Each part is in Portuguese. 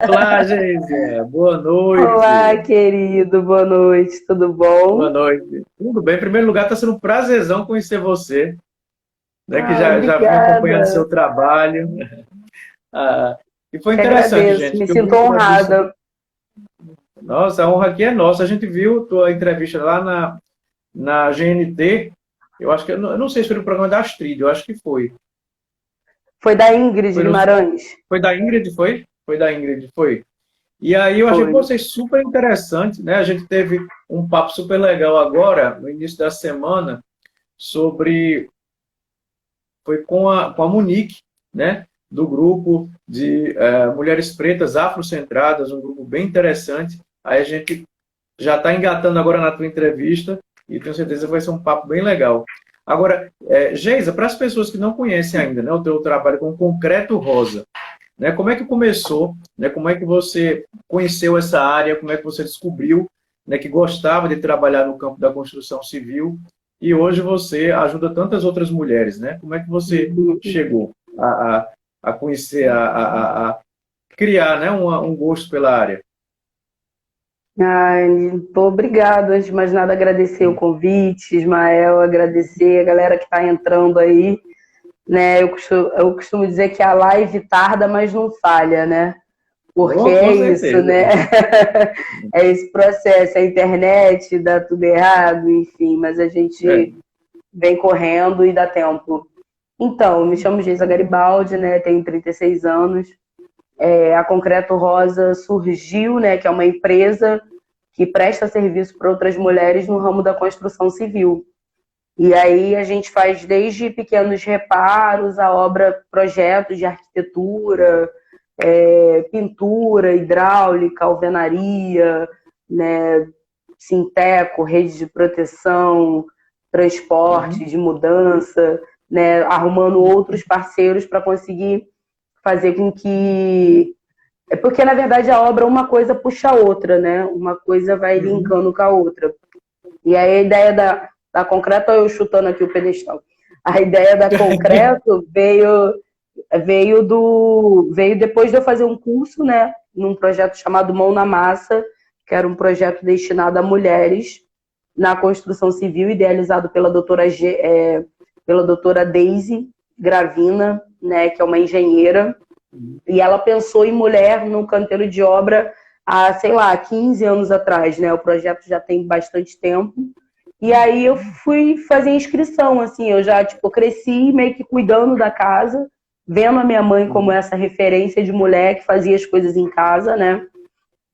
Olá, Geisa. Boa Olá, noite. querido, boa noite, tudo Boa bom? noite. Tudo bem? Em primeiro lugar, está sendo um prazerzão conhecer você, né, que Ah, já vim acompanhando obrigada, seu trabalho. Ah, e foi te interessante, agradeço, gente, me que eu vi sinto a entrevista. honrada. Nossa, a honra aqui é nossa. A gente viu tua entrevista lá na GNT. Eu acho que, eu não sei se foi no programa da Astrid, eu acho que foi. Foi da Ingrid Foi, Guimarães? foi da Ingrid, foi? Foi da Ingrid, foi. E aí eu achei Foi. vocês super interessante, né? A gente teve um papo super legal agora, no início da semana, sobre foi com a Monique, né? Do grupo de mulheres pretas afrocentradas, um grupo bem interessante. Aí a gente já está engatando agora na tua entrevista e tenho certeza que vai ser um papo bem legal. Agora, Geisa, para as pessoas que não conhecem ainda, né, o teu trabalho com Concreto Rosa, né? Como é que começou? Né? Como é que você conheceu essa área? Como é que você descobriu, né, que gostava de trabalhar no campo da construção civil? E hoje você ajuda tantas outras mulheres, né? Como é que você chegou a conhecer, a criar, né, um gosto pela área? Ai, pô, obrigado. Antes de mais nada, agradecer o convite, Ismael, agradecer a galera que está entrando aí, né? Eu costumo dizer que a live tarda, mas não falha, né? Porque Oh, é com isso, certeza. né? É esse processo, a internet dá tudo errado, enfim, mas a É. gente vem correndo e dá tempo. Então, me chamo Geisa Garibaldi, né? Tenho 36 anos. A Concreto Rosa surgiu, né? Que é uma empresa que presta serviço para outras mulheres no ramo da construção civil. E aí a gente faz desde pequenos reparos, a obra, projetos de arquitetura, pintura, hidráulica, alvenaria, né, sinteco, rede de proteção, transporte, Uhum. de mudança, né, arrumando outros parceiros para conseguir fazer com que. É porque, na verdade, a obra uma coisa puxa a outra, né? Uma coisa vai Uhum. linkando com a outra. E aí a ideia da Concreto, eu chutando aqui o pedestal, a ideia da Concreto veio depois de eu fazer um curso, né, num projeto chamado Mão na Massa, que era um projeto destinado a mulheres na construção civil, idealizado pela doutora Daisy Gravina, né, que é uma engenheira, e ela pensou em mulher no canteiro de obra há, sei lá, 15 anos atrás, né? O projeto já tem bastante tempo. E aí eu fui fazer inscrição, assim, eu já, tipo, cresci meio que cuidando da casa, vendo a minha mãe como Uhum. essa referência de mulher que fazia as coisas em casa, né?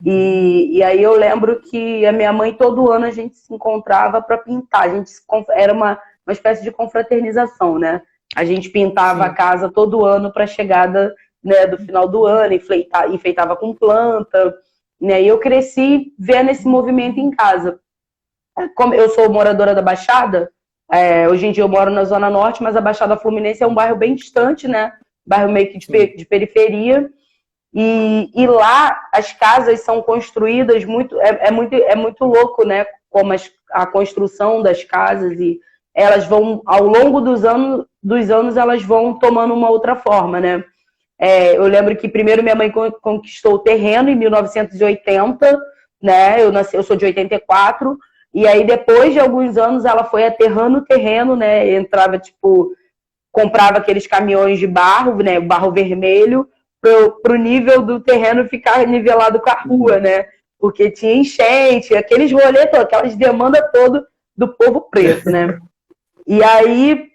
E aí eu lembro que a minha mãe, todo ano, a gente se encontrava para pintar. Era uma espécie de confraternização, né? A gente pintava a Sim. casa todo ano para a chegada, né, do final do ano, enfeitava com planta, né? E eu cresci vendo esse movimento em casa. Como eu sou moradora da Baixada, hoje em dia eu moro na Zona Norte, mas a Baixada Fluminense é um bairro bem distante, né? Bairro meio que Sim. de periferia. E lá as casas são construídas muito louco, né? Como a construção das casas e elas vão ao longo dos anos elas vão tomando uma outra forma, né? Eu lembro que primeiro minha mãe conquistou o terreno em 1980, né? Eu sou de 84, e aí depois de alguns anos ela foi aterrando o terreno, né? Entrava tipo comprava aqueles caminhões de barro, né, barro vermelho, para o nível do terreno ficar nivelado com a rua, Uhum. né? Porque tinha enchente, aqueles rolês todos, aquelas demandas todas do povo preto, né? E aí,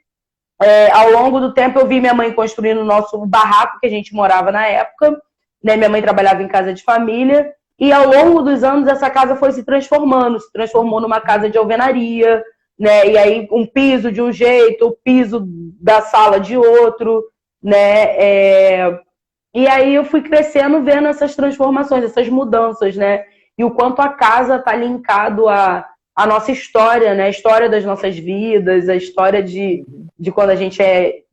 ao longo do tempo, eu vi minha mãe construindo o nosso barraco que a gente morava na época, né? Minha mãe trabalhava em casa de família, e ao longo dos anos essa casa foi se transformou numa casa de alvenaria, né? E aí um piso de um jeito, o piso da sala de outro, né? E aí eu fui crescendo vendo essas transformações, essas mudanças, né? E o quanto a casa está linkado à nossa história, né? A história das nossas vidas, a história Uhum. de quando a gente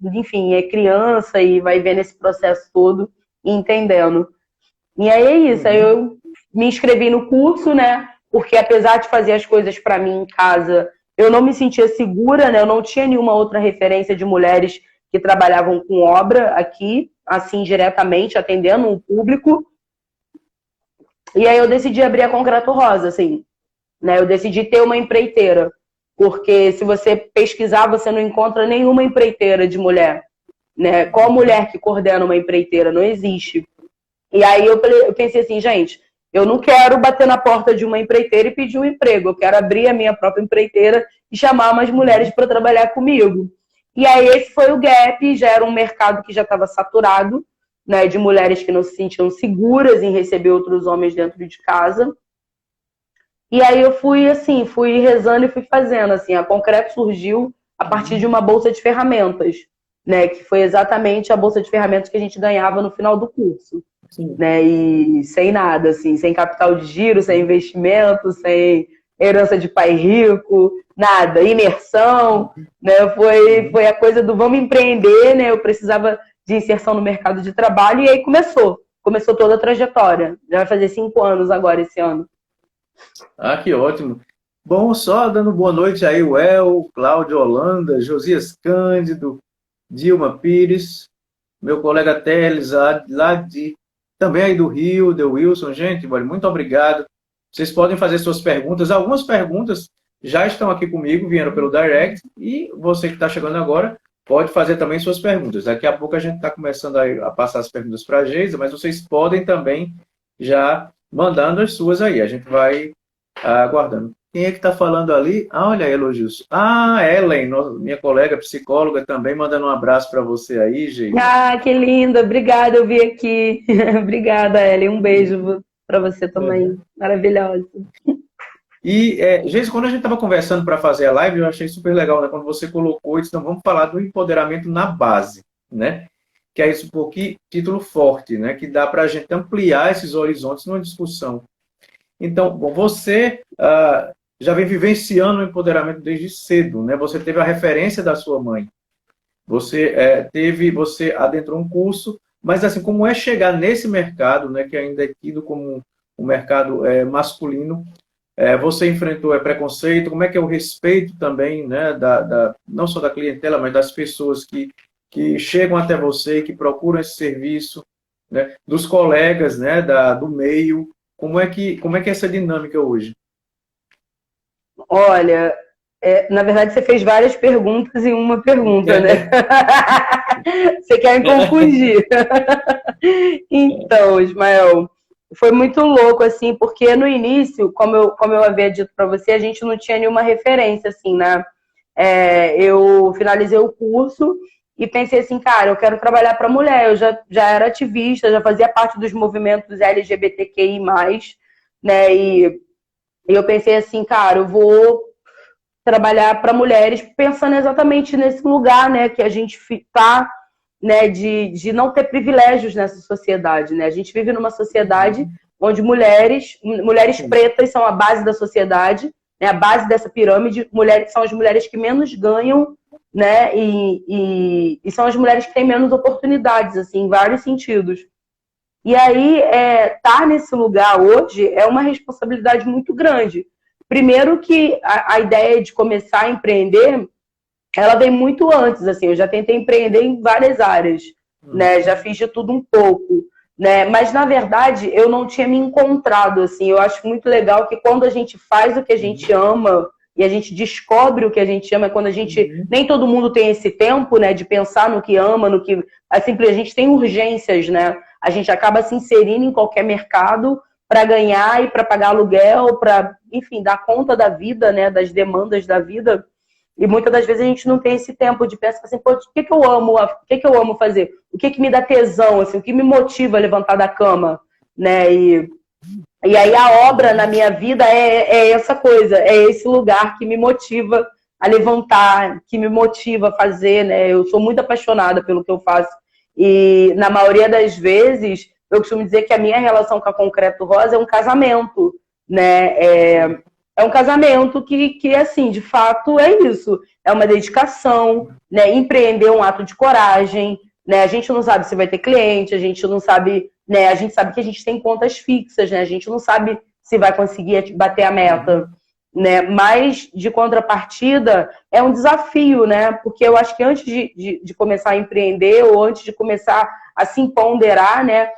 enfim, é criança e vai vendo esse processo todo e entendendo. E aí é isso, aí Uhum. eu me inscrevi no curso, né? Porque apesar de fazer as coisas para mim em casa, eu não me sentia segura, né? Eu não tinha nenhuma outra referência de mulheres que trabalhavam com obra aqui, assim, diretamente, atendendo um público. E aí eu decidi abrir a Concreto Rosa, assim, né? Eu decidi ter uma empreiteira, porque se você pesquisar, você não encontra nenhuma empreiteira de mulher, né? Qual mulher que coordena uma empreiteira? Não existe. E aí eu pensei assim, gente, eu não quero bater na porta de uma empreiteira e pedir um emprego, eu quero abrir a minha própria empreiteira e chamar umas mulheres para trabalhar comigo. E aí esse foi o gap, já era um mercado que já estava saturado, né, de mulheres que não se sentiam seguras em receber outros homens dentro de casa. E aí eu fui assim, fui rezando e fui fazendo, assim, a Concreto surgiu a partir de uma bolsa de ferramentas, né, que foi exatamente a bolsa de ferramentas que a gente ganhava no final do curso. Sim. Né, e sem nada, assim, sem capital de giro, sem investimento, sem herança de pai rico, nada, imersão, né, foi a coisa do vamos empreender, né, eu precisava de inserção no mercado de trabalho e aí começou toda a trajetória, já vai fazer 5 anos agora esse ano. Ah, que ótimo. Bom, só dando boa noite aí, o El, Cláudio Holanda, Josias Cândido, Dilma Pires, meu colega Teles, lá de também aí do Rio, de Wilson. Gente, muito obrigado. Vocês podem fazer suas perguntas. Algumas perguntas já estão aqui comigo, vieram pelo Direct, e você que está chegando agora pode fazer também suas perguntas. Daqui a pouco a gente está começando a passar as perguntas para a Geisa, mas vocês podem também já mandando as suas aí. A gente vai aguardando. Quem é que está falando ali? Ah, olha aí, elogios. Ah, Ellen, minha colega psicóloga, também mandando um abraço para você aí, gente. Ah, que linda, obrigada, eu vi aqui. Obrigada, Ellen, um beijo para você também, maravilhosa. E, gente, quando a gente estava conversando para fazer a live, eu achei super legal, né? Quando você colocou isso, então vamos falar do empoderamento na base, né? Que é isso um pouquinho, título forte, né? Que dá para a gente ampliar esses horizontes numa discussão. Então, bom, você já vem vivenciando o empoderamento desde cedo, né? Você teve a referência da sua mãe. Você você adentrou um curso, mas assim, como é chegar nesse mercado, né? Que ainda é tido como um mercado masculino, você enfrentou preconceito, como é que é o respeito também, né? Não só da clientela, mas das pessoas que chegam até você, que procuram esse serviço, né? Dos colegas, né? Do meio. Como é que é essa dinâmica hoje? Olha, na verdade você fez várias perguntas em uma pergunta, né? Você quer me confundir. Então, Ismael, foi muito louco, assim, porque no início, como eu havia dito para você, a gente não tinha nenhuma referência, assim, né? Eu finalizei o curso e pensei assim, cara, eu quero trabalhar para mulher. Eu já era ativista, já fazia parte dos movimentos LGBTQI+, né? E eu pensei assim, cara, eu vou trabalhar para mulheres pensando exatamente nesse lugar, né? Que a gente tá, né? De não ter privilégios nessa sociedade, né? A gente vive numa sociedade onde mulheres pretas são a base da sociedade, né? A base dessa pirâmide. Mulheres são as mulheres que menos ganham, né? E são as mulheres que têm menos oportunidades, assim, em vários sentidos. E aí, estar nesse lugar hoje é uma responsabilidade muito grande. Primeiro que a ideia de começar a empreender, ela vem muito antes, assim, eu já tentei empreender em várias áreas, né? Já fiz de tudo um pouco, né? Mas, na verdade, eu não tinha me encontrado, assim. Eu acho muito legal que quando a gente faz o que a gente ama e a gente descobre o que a gente ama, é quando a gente... Nem todo mundo tem esse tempo, né? De pensar no que ama, no que... Assim, a gente tem urgências, né? A gente acaba se inserindo em qualquer mercado para ganhar e para pagar aluguel, para, enfim, dar conta da vida, né? Das demandas da vida. E muitas das vezes a gente não tem esse tempo de pensar assim, pô, o que eu amo fazer? O que me dá tesão, assim, o que me motiva a levantar da cama, né? E aí a obra na minha vida é essa coisa, é esse lugar que me motiva a levantar, que me motiva a fazer, né? Eu sou muito apaixonada pelo que eu faço. E na maioria das vezes, eu costumo dizer que a minha relação com a Concreto Rosa é um casamento, né? É um casamento que, assim, de fato é isso. É uma dedicação, né? Empreender é um ato de coragem, né? A gente não sabe se vai ter cliente, a gente não sabe, né? A gente sabe que a gente tem contas fixas, né? A gente não sabe se vai conseguir bater a meta, né? Mas, de contrapartida, é um desafio, né? Porque eu acho que antes de começar a empreender ou antes de começar a se empoderar, né?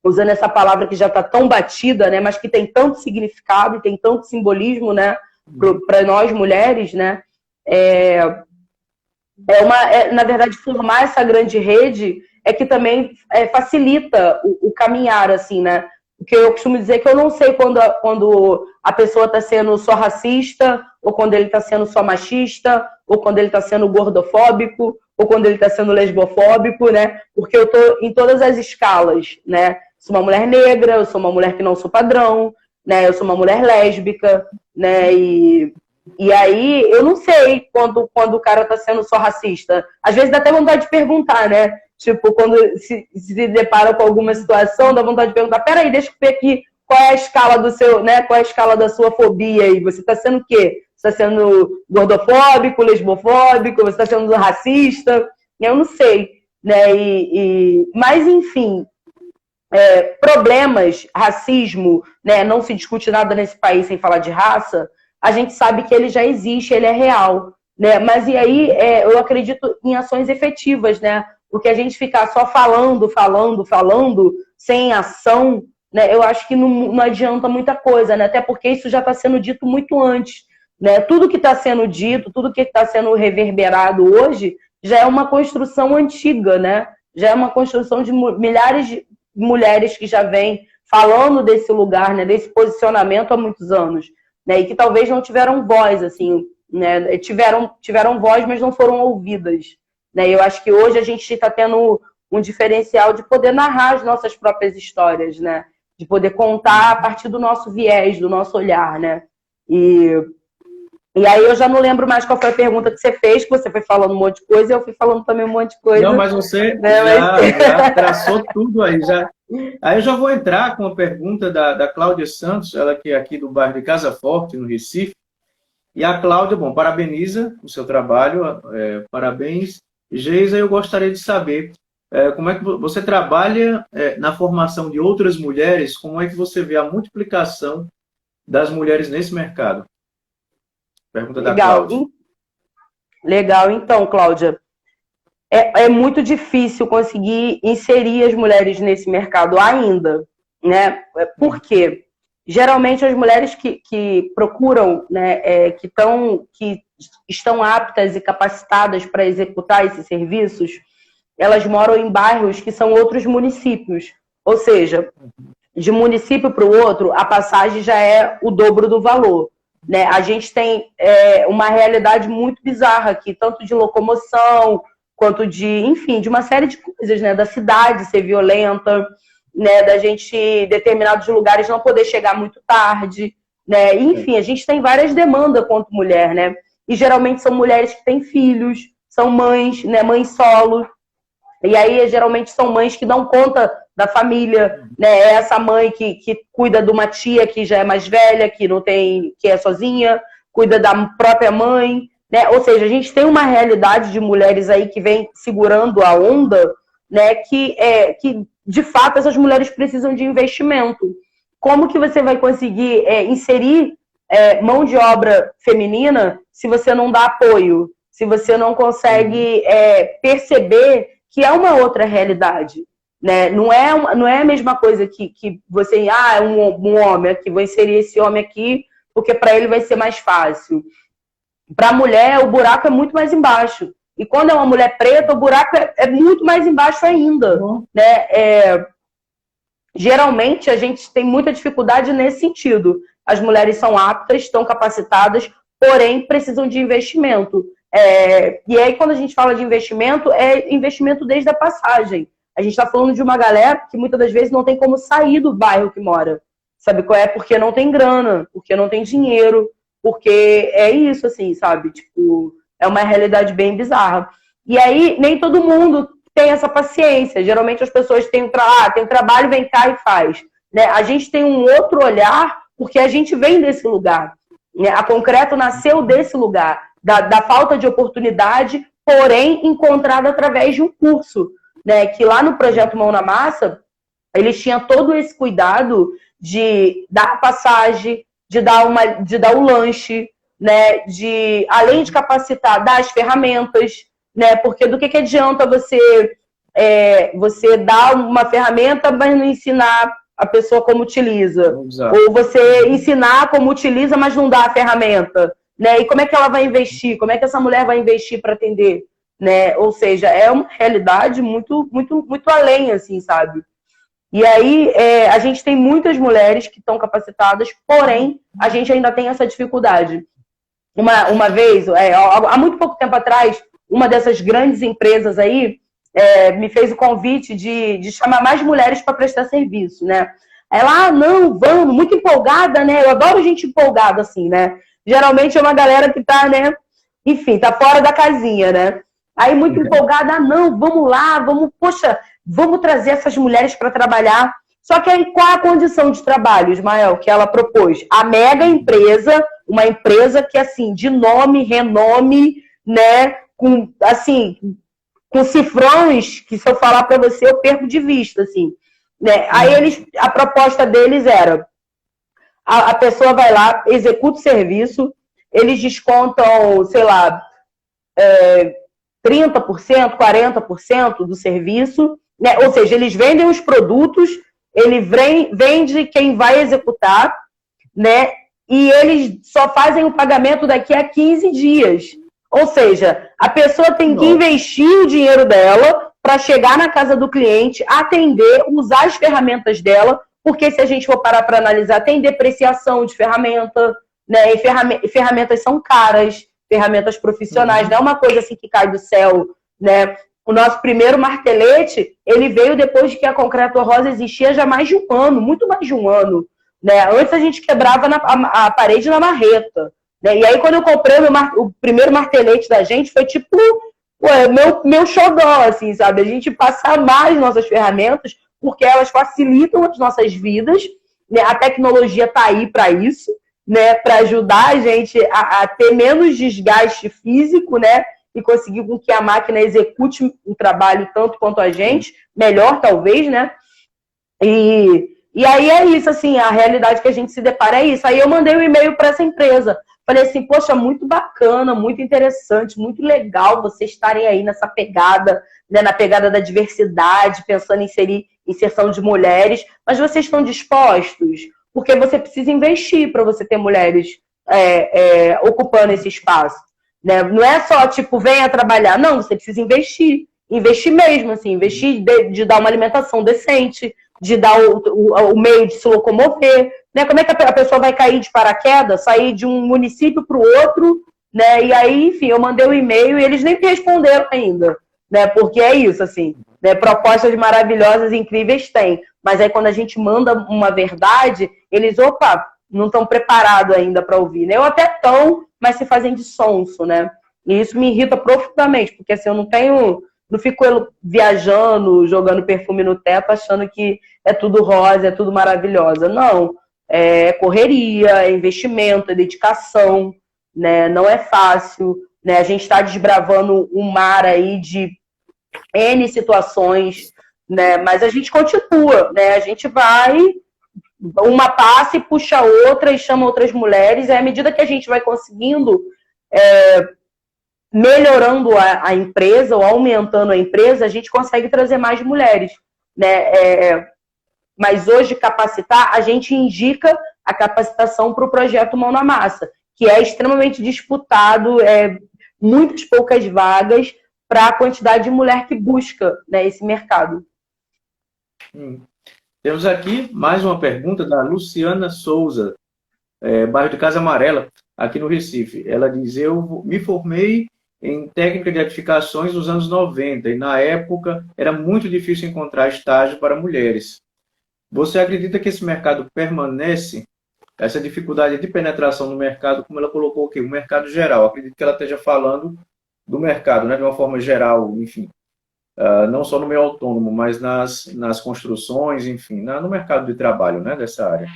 usando essa palavra que já está tão batida, né, mas que tem tanto significado e tem tanto simbolismo, né, para nós mulheres, né, na verdade, formar essa grande rede é que também facilita o caminhar, assim, né, porque eu costumo dizer que eu não sei quando a pessoa está sendo só racista, ou quando ele está sendo só machista, ou quando ele está sendo gordofóbico, ou quando ele está sendo lesbofóbico, né, porque eu estou em todas as escalas, né. Sou uma mulher negra, eu sou uma mulher que não sou padrão, né? Eu sou uma mulher lésbica, né? E aí eu não sei quando o cara tá sendo só racista. Às vezes dá até vontade de perguntar, né? Tipo, quando se depara com alguma situação, dá vontade de perguntar, peraí, deixa eu ver aqui qual é a escala do seu, né? Qual é a escala da sua fobia aí? Você tá sendo o quê? Você tá sendo gordofóbico, lesbofóbico, você tá sendo racista? Eu não sei, né? Mas, enfim, problemas, racismo, né, não se discute nada nesse país sem falar de raça, a gente sabe que ele já existe, ele é real, né? Mas e aí eu acredito em ações efetivas, né? Porque a gente ficar só falando, sem ação, né? Eu acho que não adianta muita coisa, né? Até porque isso já está sendo dito muito antes, né? Tudo que está sendo dito, tudo que está sendo reverberado hoje já é uma construção antiga, né? Já é uma construção de milhares de mulheres que já vêm falando desse lugar, né, desse posicionamento há muitos anos, né, e que talvez não tiveram voz, assim, né, tiveram voz, mas não foram ouvidas, né, eu acho que hoje a gente está tendo um diferencial de poder narrar as nossas próprias histórias, né, de poder contar a partir do nosso viés, do nosso olhar, né, e aí eu já não lembro mais qual foi a pergunta que você fez, que você foi falando um monte de coisa e eu fui falando também um monte de coisa. Não, mas você já traçou tudo aí. Aí eu já vou entrar com a pergunta da Cláudia Santos, ela que é aqui do bairro de Casa Forte, no Recife. E a Cláudia, bom, parabeniza o seu trabalho, parabéns. Geisa, eu gostaria de saber como é que você trabalha na formação de outras mulheres, como é que você vê a multiplicação das mulheres nesse mercado? Pergunta da Cláudia. Legal, então, Cláudia. É muito difícil conseguir inserir as mulheres nesse mercado ainda, né? Por quê? Geralmente as mulheres que procuram, né, que estão aptas e capacitadas para executar esses serviços, elas moram em bairros que são outros municípios. Ou seja, de município para o outro, a passagem já é o dobro do valor. Né? A gente tem uma realidade muito bizarra aqui, tanto de locomoção, quanto enfim, de uma série de coisas, né? Da cidade ser violenta, né? Da gente, em determinados lugares, não poder chegar muito tarde, né? Enfim, a gente tem várias demandas quanto mulher, né? E geralmente são mulheres que têm filhos, são mães, né? Mães solo. E aí, geralmente, são mães que dão conta da família, né? É essa mãe que cuida de uma tia que já é mais velha, que é sozinha, cuida da própria mãe, né? Ou seja, a gente tem uma realidade de mulheres aí que vem segurando a onda, né? Que de fato essas mulheres precisam de investimento. Como que você vai conseguir inserir mão de obra feminina se você não dá apoio, se você não consegue perceber que é uma outra realidade, né? Não é a mesma coisa que você, um homem aqui, vou inserir esse homem aqui porque para ele vai ser mais fácil. Para a mulher, o buraco é muito mais embaixo. E quando é uma mulher preta, o buraco é muito mais embaixo ainda, né? Geralmente, a gente tem muita dificuldade nesse sentido. As mulheres são aptas, estão capacitadas, porém precisam de investimento. E aí, quando a gente fala de investimento, é investimento desde a passagem. A gente está falando de uma galera que muitas das vezes não tem como sair do bairro que mora. Sabe qual é? Porque não tem grana, porque não tem dinheiro, porque é isso, assim, sabe? Tipo, é uma realidade bem bizarra. E aí, nem todo mundo tem essa paciência. Geralmente as pessoas têm tem trabalho, vem cá e faz. Né? A gente tem um outro olhar, porque a gente vem desse lugar. Né? A Concreto nasceu desse lugar. Da falta de oportunidade, porém encontrada através de um curso, né? Que lá no projeto Mão na Massa, eles tinham todo esse cuidado de dar a passagem, de dar o lanche, né? Além de capacitar, dar as ferramentas, né? Porque do que adianta você você dá uma ferramenta, mas não ensinar a pessoa como utiliza. Exato. Ou você ensinar como utiliza, mas não dá a ferramenta. Né? E como é que ela vai investir? Como é que essa mulher vai investir para atender? Né? Ou seja, é uma realidade muito, muito, muito além, assim, sabe? E aí, a gente tem muitas mulheres que estão capacitadas, porém, a gente ainda tem essa dificuldade. Uma vez, há muito pouco tempo atrás, uma dessas grandes empresas aí me fez o convite de chamar mais mulheres para prestar serviço, né? Ela, não, vamos, muito empolgada, né? Eu adoro gente empolgada, assim, né? Geralmente é uma galera que tá, né? Enfim, tá fora da casinha, né? Aí, muito empolgada, não, vamos lá, poxa, vamos trazer essas mulheres para trabalhar. Só que aí, qual a condição de trabalho, Ismael, que ela propôs? A mega empresa, uma empresa que, assim, de nome, renome, né? Com, assim, com cifrões que, se eu falar para você, eu perco de vista, assim. Né? Aí, a proposta deles era, a pessoa vai lá, executa o serviço, eles descontam, sei lá, 30%, 40% do serviço, né? Ou seja, eles vendem os produtos, ele vende quem vai executar, né? E eles só fazem o pagamento daqui a 15 dias. Ou seja, a pessoa tem que investir o dinheiro dela para chegar na casa do cliente, atender, usar as ferramentas dela, porque se a gente for parar para analisar, tem depreciação de ferramenta, né? E ferramentas são caras, ferramentas profissionais, não é uma coisa assim que cai do céu, né? O nosso primeiro martelete, ele veio depois de que a Concreto Rosa existia já mais de um ano, muito mais de um ano, né? Antes a gente quebrava a parede na marreta, né? E aí quando eu comprei o primeiro martelete da gente, foi tipo, meu xodó, assim, sabe? A gente passa a amar as nossas ferramentas, porque elas facilitam as nossas vidas, né? A tecnologia tá aí para isso, né, para ajudar a gente a ter menos desgaste físico, né, e conseguir com que a máquina execute um trabalho tanto quanto a gente, melhor talvez, né, e aí é isso, assim, a realidade que a gente se depara é isso. Aí eu mandei um e-mail para essa empresa, falei assim, poxa, muito bacana, muito interessante, muito legal vocês estarem aí nessa pegada, né, na pegada da diversidade, pensando em inserção de mulheres, mas vocês estão dispostos? Porque você precisa investir para você ter mulheres ocupando esse espaço. Né? Não é só, tipo, venha trabalhar. Não, você precisa investir. Investir mesmo, assim. Investir de dar uma alimentação decente, de dar o meio de se locomover. Né? Como é que a pessoa vai cair de paraquedas, sair de um município para o outro? Né? E aí, enfim, eu mandei um e-mail e eles nem me responderam ainda. Né? Porque é isso, assim. Né? Propostas maravilhosas, incríveis tem. Mas aí quando a gente manda uma verdade, eles, não estão preparados ainda para ouvir, né? Eu até estão, mas se fazem de sonso, né? E isso me irrita profundamente, porque assim, eu não fico viajando, jogando perfume no teto, achando que é tudo rosa, é tudo maravilhosa. Não, é correria, é investimento, é dedicação, né? Não é fácil, né? A gente está desbravando um mar aí de N situações, né? Mas a gente continua, né? A gente vai, uma passa e puxa outra e chama outras mulheres, e à medida que a gente vai conseguindo melhorando a empresa ou aumentando a empresa, a gente consegue trazer mais mulheres, né? Mas hoje capacitar, a gente indica a capacitação para o projeto Mão na Massa, que é extremamente disputado, muitas poucas vagas para a quantidade de mulher que busca, né, esse mercado. Temos aqui mais uma pergunta da Luciana Souza, bairro de Casa Amarela, aqui no Recife. Ela diz, eu me formei em técnica de edificações nos anos 90 e na época era muito difícil encontrar estágio para mulheres. Você acredita que esse mercado permanece? Essa dificuldade de penetração no mercado, como ela colocou aqui, o mercado geral. Acredito que ela esteja falando do mercado, né, de uma forma geral, enfim. Não só no meio autônomo, mas nas construções, enfim, no mercado de trabalho, né, dessa área.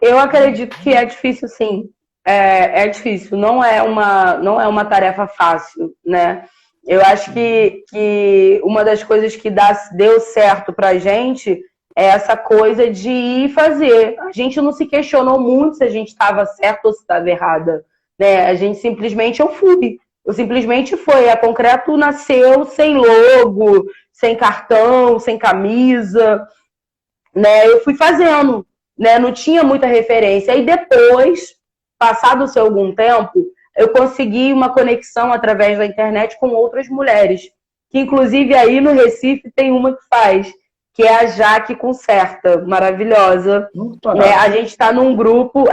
Eu acredito que é difícil, sim. É difícil, não é uma tarefa fácil, né? Eu acho que uma das coisas que deu certo pra gente é essa coisa de ir fazer. A gente não se questionou muito se a gente estava certo ou se estava errada, né? A gente simplesmente, eu fui. Eu simplesmente a Concreto nasceu sem logo, sem cartão, sem camisa, né? Eu fui fazendo, né? Não tinha muita referência. Aí depois, passado-se algum tempo, eu consegui uma conexão através da internet com outras mulheres, que inclusive aí no Recife tem uma que faz, que é a Jaque Conserta, maravilhosa. Né? A gente está num grupo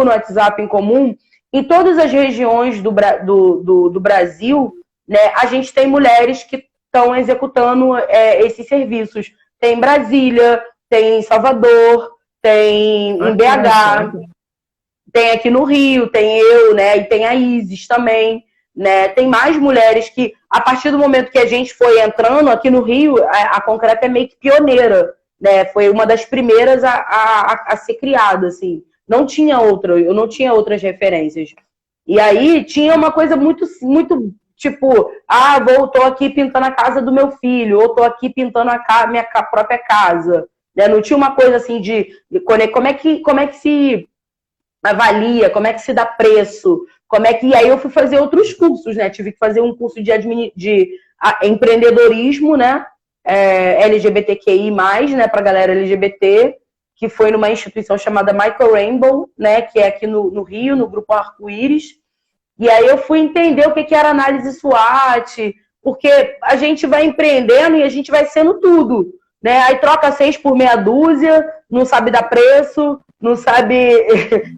no WhatsApp em comum, em todas as regiões do Brasil, né? A gente tem mulheres que estão executando esses serviços. Tem em Brasília, tem em Salvador, tem em BH, tem aqui no Rio, tem eu, né? E tem a Isis também, né? Tem mais mulheres que, a partir do momento que a gente foi entrando aqui no Rio, a Concreto é meio que pioneira, né? Foi uma das primeiras a ser criada, assim. Eu não tinha outras referências. E aí tinha uma coisa muito, muito tipo, tô aqui pintando a casa do meu filho, ou tô aqui pintando minha própria casa. Né? Não tinha uma coisa assim de como é que se avalia, como é que se dá preço, E aí eu fui fazer outros cursos, né? Tive que fazer um curso de empreendedorismo, né? LGBTQI+, né? Pra galera LGBT, que foi numa instituição chamada Michael Rainbow, né? Que é aqui no Rio, no Grupo Arco-Íris. E aí eu fui entender o que era análise SWOT, porque a gente vai empreendendo e a gente vai sendo tudo, né? Aí troca 6 por meia dúzia, não sabe dar preço, não sabe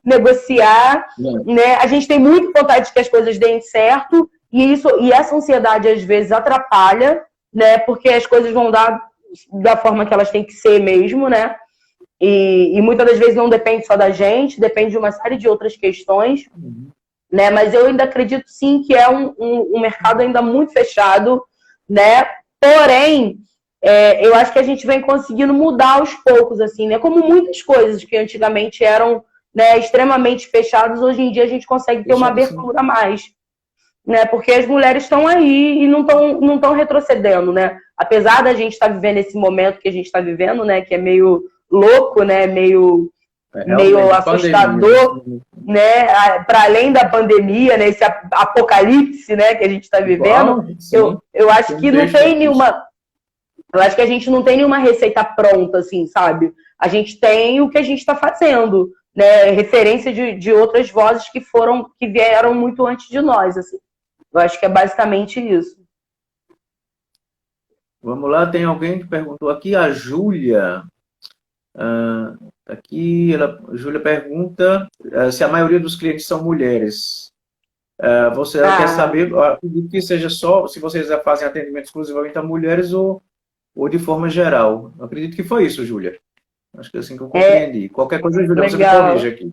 negociar, né? A gente tem muita vontade de que as coisas deem certo e essa ansiedade às vezes atrapalha, né? Porque as coisas vão dar da forma que elas têm que ser mesmo, né? E muitas das vezes não depende só da gente, depende de uma série de outras questões, né? Mas eu ainda acredito sim que é um mercado ainda muito fechado, né? Porém, eu acho que a gente vem conseguindo mudar aos poucos, assim, né? Como muitas coisas que antigamente eram, né, extremamente fechadas, hoje em dia a gente consegue ter uma abertura a mais, né? Porque as mulheres estão aí e não estão retrocedendo, né? Apesar da gente estar vivendo esse momento que a gente está vivendo, né? Que é meio louco, né? Meio assustador, né? Para além da pandemia, né? Esse apocalipse, né? Que a gente está vivendo, eu acho que não tem nenhuma... Eu acho que a gente não tem nenhuma receita pronta, assim, sabe? A gente tem o que a gente está fazendo, né? Referência de outras vozes que vieram muito antes de nós, assim. Eu acho que é basicamente isso. Vamos lá, tem alguém que perguntou aqui, a Júlia. A Júlia pergunta se a maioria dos clientes são mulheres. Você quer saber, acredito que seja só, se vocês fazem atendimento exclusivamente a mulheres ou de forma geral. Eu acredito que foi isso, Júlia. Acho que é assim que eu compreendi. Qualquer coisa, Júlia, você me corrige aqui.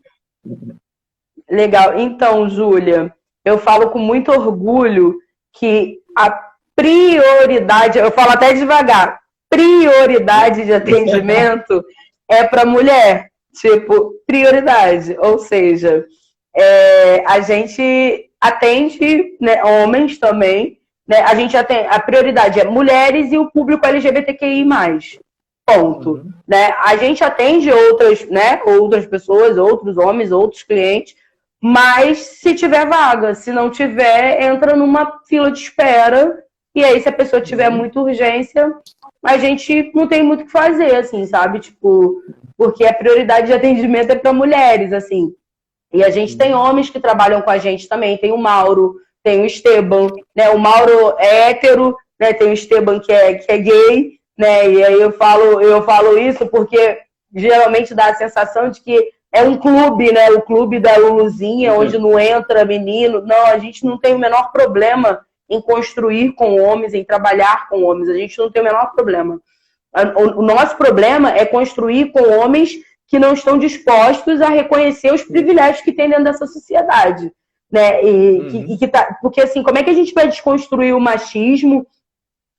Legal. Então, Júlia, eu falo com muito orgulho que a prioridade, eu falo até devagar, prioridade de atendimento é para mulher. Tipo, prioridade. Ou seja, a gente atende, né, homens também, né? A gente a prioridade é mulheres e o público LGBTQI+. Ponto. Né? A gente atende outras pessoas, outros homens, outros clientes, mas se tiver vaga, se não tiver, entra numa fila de espera, e aí se a pessoa tiver muita urgência, a gente não tem muito o que fazer, assim, sabe? Tipo, porque a prioridade de atendimento é para mulheres, assim. E a gente tem homens que trabalham com a gente também, tem o Mauro, tem o Esteban, né? O Mauro é hétero, né? Tem o Esteban que é gay, né? E aí eu falo isso porque geralmente dá a sensação de que é um clube, né? O clube da Luluzinha, onde não entra menino. Não, a gente não tem o menor problema em construir com homens, em trabalhar com homens. A gente não tem o menor problema. O nosso problema é construir com homens que não estão dispostos a reconhecer os privilégios que tem dentro dessa sociedade. Né? Porque assim, como é que a gente vai desconstruir o machismo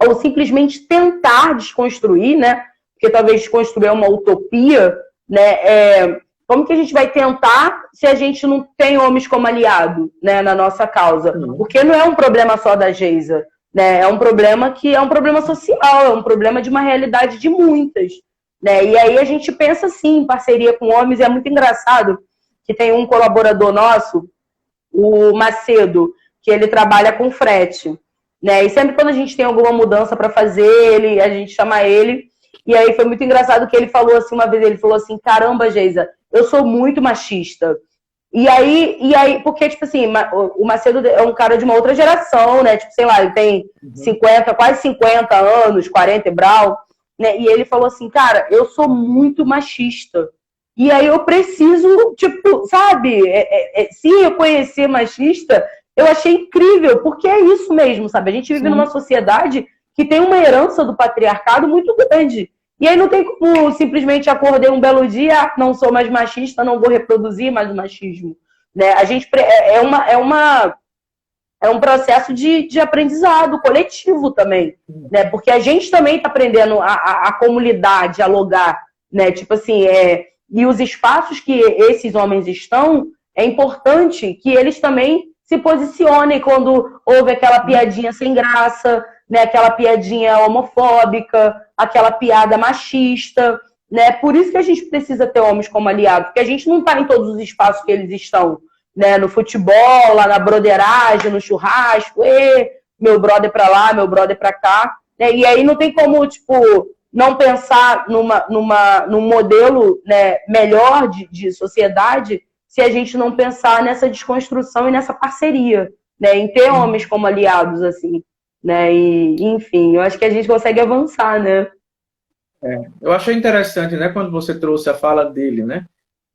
ou simplesmente tentar desconstruir, né? Porque talvez desconstruir é uma utopia, né? Como que a gente vai tentar se a gente não tem homens como aliado, né, na nossa causa? Porque não é um problema só da Geisa, né? É um problema que é um problema social, é um problema de uma realidade de muitas, né? E aí a gente pensa assim, em parceria com homens, e é muito engraçado que tem um colaborador nosso, o Macedo, que ele trabalha com frete, né? E sempre quando a gente tem alguma mudança para fazer, a gente chama ele. E aí foi muito engraçado que ele falou assim uma vez, ele falou assim, caramba, Geisa, eu sou muito machista. E aí, porque, tipo assim, o Macedo é um cara de uma outra geração, né? Tipo, sei lá, ele tem 50, quase 50 anos, 40 e brau, né? E ele falou assim, cara, eu sou muito machista. E aí eu preciso, tipo, sabe, se reconhecer machista, eu achei incrível, porque é isso mesmo, sabe? A gente vive numa sociedade que tem uma herança do patriarcado muito grande. E aí não tem como simplesmente acordei um belo dia, não sou mais machista, não vou reproduzir mais o machismo. Né? A gente é um processo de aprendizado coletivo também. Né? Porque a gente também está aprendendo a comunidade, dialogar. Né? Tipo assim, e os espaços que esses homens estão, é importante que eles também se posicionem quando houve aquela piadinha sem graça, né, aquela piadinha homofóbica, aquela piada machista, né? Por isso que a gente precisa ter homens como aliados, porque a gente não está em todos os espaços que eles estão, né? No futebol, lá na broderagem, no churrasco, meu brother pra lá, meu brother pra cá, né? E aí não tem como, tipo, não pensar num modelo, né, melhor de sociedade se a gente não pensar nessa desconstrução e nessa parceria, né? Em ter homens como aliados, assim. Né? E, enfim, eu acho que a gente consegue avançar, né? Eu achei interessante, né, quando você trouxe a fala dele, né?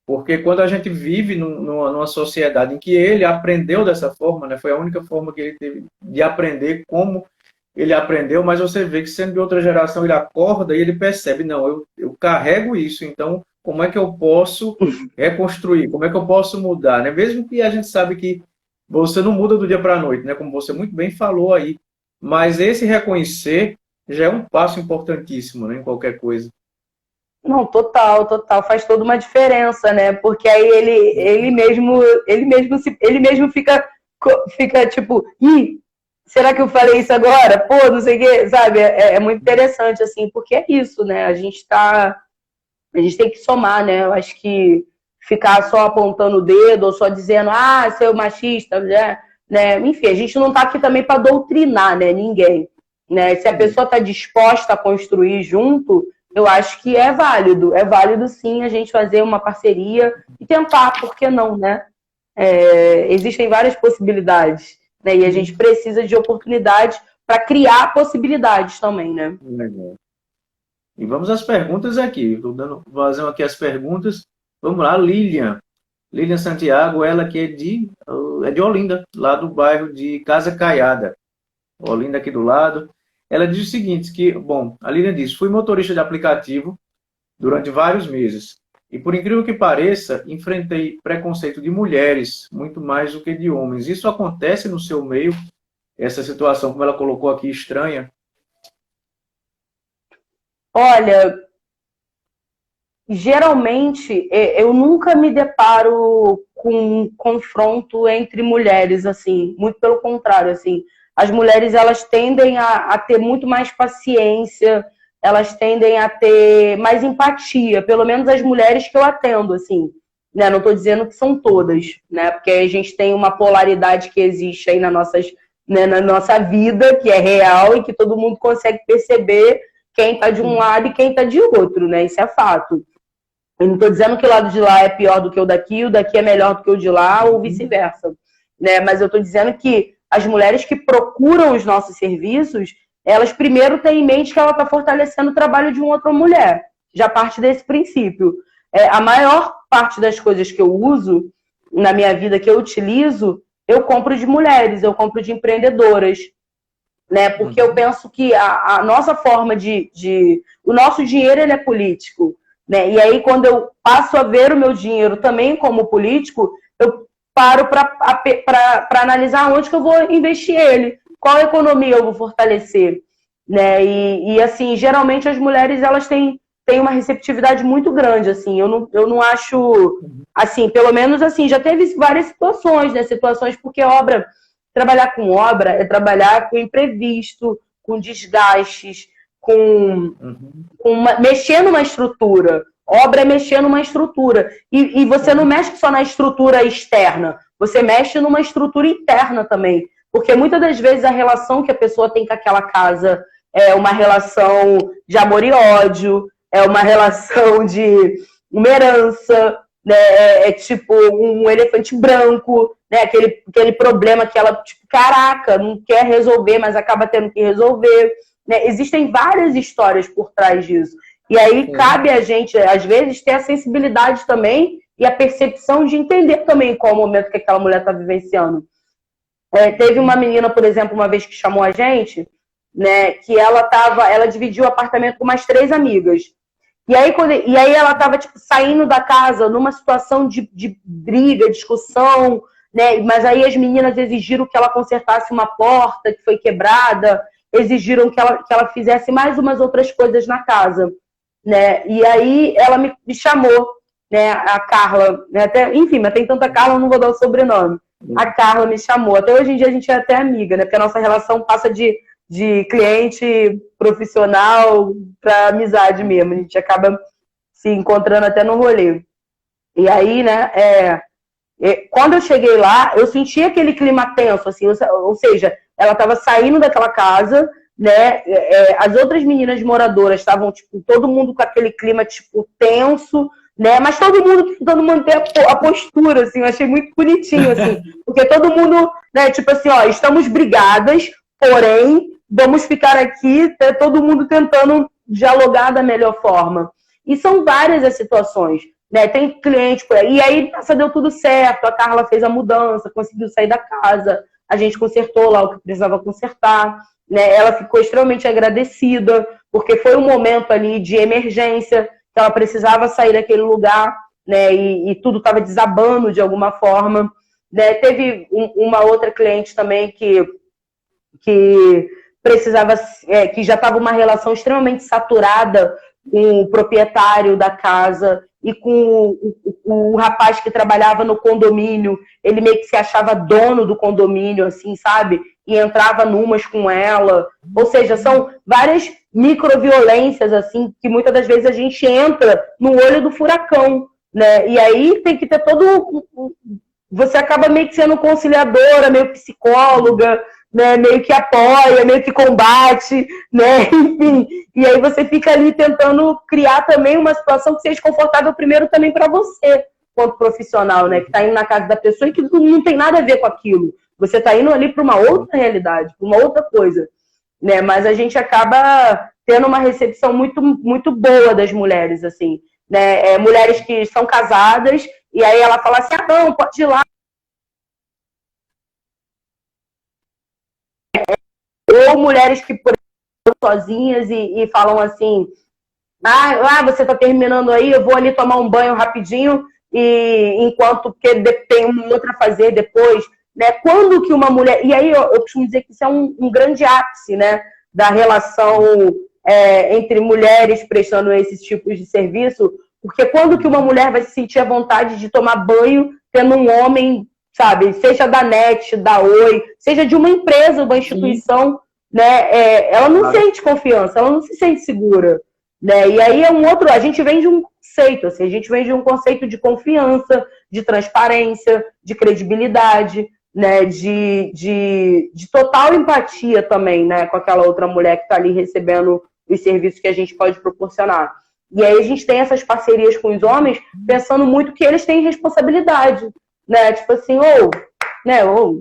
Porque quando a gente vive numa sociedade em que ele aprendeu dessa forma, né, foi a única forma que ele teve de aprender como ele aprendeu, mas você vê que sendo de outra geração, ele acorda e ele percebe, não, eu carrego isso, então como é que eu posso reconstruir? Como é que eu posso mudar? Né? Mesmo que a gente sabe que você não muda do dia para a noite, né? Como você muito bem falou aí, mas esse reconhecer já é um passo importantíssimo, né, em qualquer coisa. Não, total, faz toda uma diferença, né? Porque aí ele mesmo fica tipo, será que eu falei isso agora? Pô, não sei o quê, sabe? É muito interessante, assim, porque é isso, né? A gente tem que somar, né? Eu acho que ficar só apontando o dedo ou só dizendo, seu machista, né? Enfim, a gente não tá aqui também para doutrinar, né? Ninguém, né? Se a pessoa está disposta a construir junto, eu acho que é válido sim a gente fazer uma parceria e tentar, por que não, né? Existem várias possibilidades, né? E a gente precisa de oportunidades para criar possibilidades também, né? Legal. E vamos às perguntas aqui. Estou dando vazão aqui às perguntas. Vamos lá, Lilian. Lilian Santiago, ela que é de Olinda, lá do bairro de Casa Caiada. Olinda aqui do lado. Ela diz o seguinte, a Lilian diz, fui motorista de aplicativo durante vários meses. E por incrível que pareça, enfrentei preconceito de mulheres, muito mais do que de homens. Isso acontece no seu meio? Essa situação, como ela colocou aqui, estranha? Olha, geralmente eu nunca me deparo com um confronto entre mulheres, assim, muito pelo contrário, assim. As mulheres, elas tendem a ter muito mais paciência, elas tendem a ter mais empatia, pelo menos as mulheres que eu atendo, assim, né? Não estou dizendo que são todas, né? Porque a gente tem uma polaridade que existe aí na nossa vida, que é real e que todo mundo consegue perceber quem está de um lado e quem está de outro, né? Isso é fato. Eu não estou dizendo que o lado de lá é pior do que o daqui é melhor do que o de lá, ou vice-versa, né? Mas eu estou dizendo que as mulheres que procuram os nossos serviços, elas primeiro têm em mente que ela está fortalecendo o trabalho de uma outra mulher. Já parte desse princípio. A maior parte das coisas que eu uso na minha vida, que eu utilizo, eu compro de mulheres, eu compro de empreendedoras, né? Porque eu penso que a nossa forma o nosso dinheiro, ele é político, né? E aí, quando eu passo a ver o meu dinheiro também como político, eu paro para analisar onde que eu vou investir ele, qual economia eu vou fortalecer, né? E assim, geralmente as mulheres, elas têm uma receptividade muito grande, assim. Eu não acho, assim, pelo menos assim, já teve várias situações, né? Situações porque trabalhar com obra é trabalhar com imprevisto, com desgastes, mexer numa estrutura. Obra é mexer numa estrutura. E você não mexe só na estrutura externa, você mexe numa estrutura interna também. Porque muitas das vezes a relação que a pessoa tem com aquela casa é uma relação de amor e ódio, é uma relação de uma herança, né? É tipo um elefante branco, né? Aquele problema que ela, tipo, caraca, não quer resolver, mas acaba tendo que resolver, né? Existem várias histórias por trás disso. E aí cabe a gente, às vezes, ter a sensibilidade também e a percepção de entender também qual é o momento que aquela mulher está vivenciando. Teve uma menina, por exemplo, uma vez que chamou a gente, né, que ela dividiu o apartamento com mais 3 amigas. E aí ela estava tipo, saindo da casa numa situação de briga, discussão, né? Mas aí as meninas exigiram que ela consertasse uma porta que foi quebrada, exigiram que ela fizesse mais umas outras coisas na casa, né? E aí ela me chamou, né, a Carla, né? Enfim, mas tem tanta Carla, eu não vou dar o sobrenome. A Carla me chamou. Até hoje em dia a gente é até amiga, né? Porque a nossa relação passa de cliente profissional para amizade mesmo. A gente acaba se encontrando até no rolê. E aí, né, quando eu cheguei lá, eu senti aquele clima tenso, assim, ou seja, ela estava saindo daquela casa, né, as outras meninas moradoras estavam, tipo, todo mundo com aquele clima, tipo, tenso, né, mas todo mundo tentando manter a postura, assim, eu achei muito bonitinho, assim, porque todo mundo, né, tipo assim, ó, estamos brigadas, porém, vamos ficar aqui, todo mundo tentando dialogar da melhor forma. E são várias as situações, né? Tem cliente por aí, e aí deu tudo certo, a Carla fez a mudança, conseguiu sair da casa, a gente consertou lá o que precisava consertar, né? Ela ficou extremamente agradecida, porque foi um momento ali de emergência, que ela precisava sair daquele lugar, né? E tudo estava desabando de alguma forma, né? Teve uma outra cliente também que precisava, que já estava uma relação extremamente saturada com o proprietário da casa e com o rapaz que trabalhava no condomínio. Ele meio que se achava dono do condomínio, assim, sabe? E entrava numas com ela. Ou seja, são várias microviolências, assim, que muitas das vezes a gente entra no olho do furacão, né? E aí tem que ter todo... Você acaba meio que sendo conciliadora, meio psicóloga, né, meio que apoia, meio que combate, né, enfim. E aí você fica ali tentando criar também uma situação que seja confortável primeiro também para você, quanto profissional, né, que está indo na casa da pessoa e que não tem nada a ver com aquilo. Você está indo ali para uma outra realidade, para uma outra coisa, né, mas a gente acaba tendo uma recepção muito, muito boa das mulheres, assim, né, mulheres que são casadas e aí ela fala assim, não, pode ir lá. Ou mulheres que, por exemplo, sozinhas e falam assim, você está terminando aí, eu vou ali tomar um banho rapidinho, e enquanto que tem uma outra a fazer depois, né? Quando que uma mulher... E aí eu costumo dizer que isso é um grande ápice, né, da relação entre mulheres prestando esses tipos de serviço, porque quando que uma mulher vai se sentir à vontade de tomar banho tendo um homem, sabe, seja da NET, da Oi, seja de uma empresa, uma instituição, né, ela não sente confiança, ela não se sente segura, né, e aí a gente vem de um conceito, assim, a gente vem de um conceito de confiança, de transparência, de credibilidade, né, de total empatia também, né, com aquela outra mulher que está ali recebendo os serviços que a gente pode proporcionar. E aí a gente tem essas parcerias com os homens pensando muito que eles têm responsabilidade, né? Tipo assim,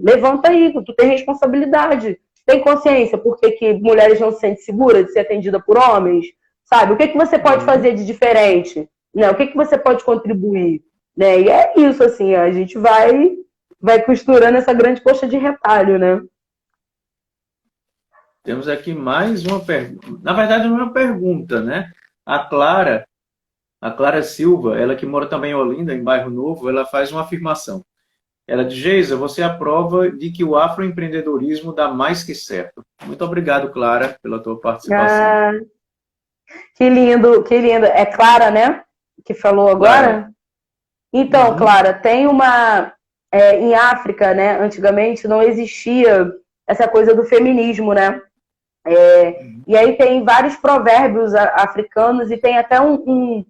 levanta aí, tu tem responsabilidade. Tem consciência por que mulheres não se sentem seguras de ser atendida por homens? Sabe? O que você pode fazer de diferente? Né? O que você pode contribuir? Né? E é isso, assim, a gente vai costurando essa grande coxa de retalho, né? Temos aqui mais uma pergunta. Na verdade, não é uma pergunta, né? A Clara Silva, ela que mora também em Olinda, em Bairro Novo, ela faz uma afirmação. Ela diz, Geisa, você é a prova de que o afroempreendedorismo dá mais que certo. Muito obrigado, Clara, pela tua participação. Que lindo, que lindo. É Clara, né? Que falou agora? Clara. Então, Clara, tem uma... em África, né, antigamente, não existia essa coisa do feminismo, né? E aí tem vários provérbios africanos e tem até um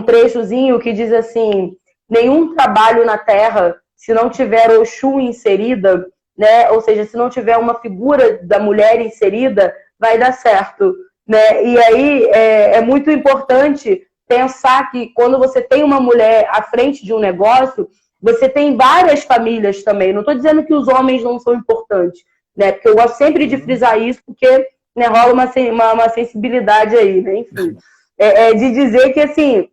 trechozinho que diz assim, nenhum trabalho na terra, se não tiver Oxum inserida, né? Ou seja, se não tiver uma figura da mulher inserida, vai dar certo, né? E aí é muito importante pensar que quando você tem uma mulher à frente de um negócio, você tem várias famílias também. Não estou dizendo que os homens não são importantes, né? Porque eu gosto sempre de frisar isso, porque, né, rola uma sensibilidade aí, né? Enfim, de dizer que, assim,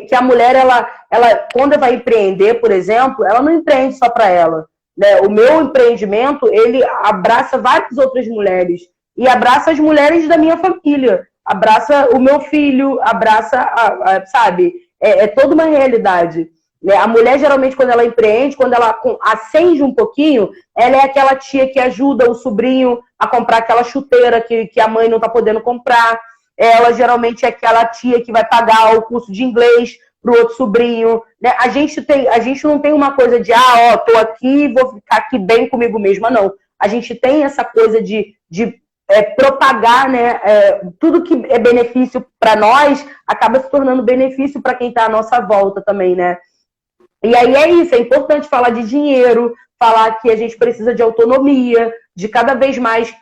que a mulher, ela, quando vai empreender, por exemplo, ela não empreende só para ela, né? O meu empreendimento, ele abraça várias outras mulheres e abraça as mulheres da minha família, abraça o meu filho, abraça, sabe? É toda uma realidade. A mulher, geralmente, quando ela empreende, quando ela acende um pouquinho, ela é aquela tia que ajuda o sobrinho a comprar aquela chuteira que a mãe não está podendo comprar. Ela, geralmente, é aquela tia que vai pagar o curso de inglês para o outro sobrinho. Né? A gente não tem uma coisa de, tô aqui, vou ficar aqui bem comigo mesma, não. A gente tem essa coisa de propagar, né? Tudo que é benefício para nós acaba se tornando benefício para quem está à nossa volta também, né? E aí é isso, é importante falar de dinheiro, falar que a gente precisa de autonomia, de cada vez mais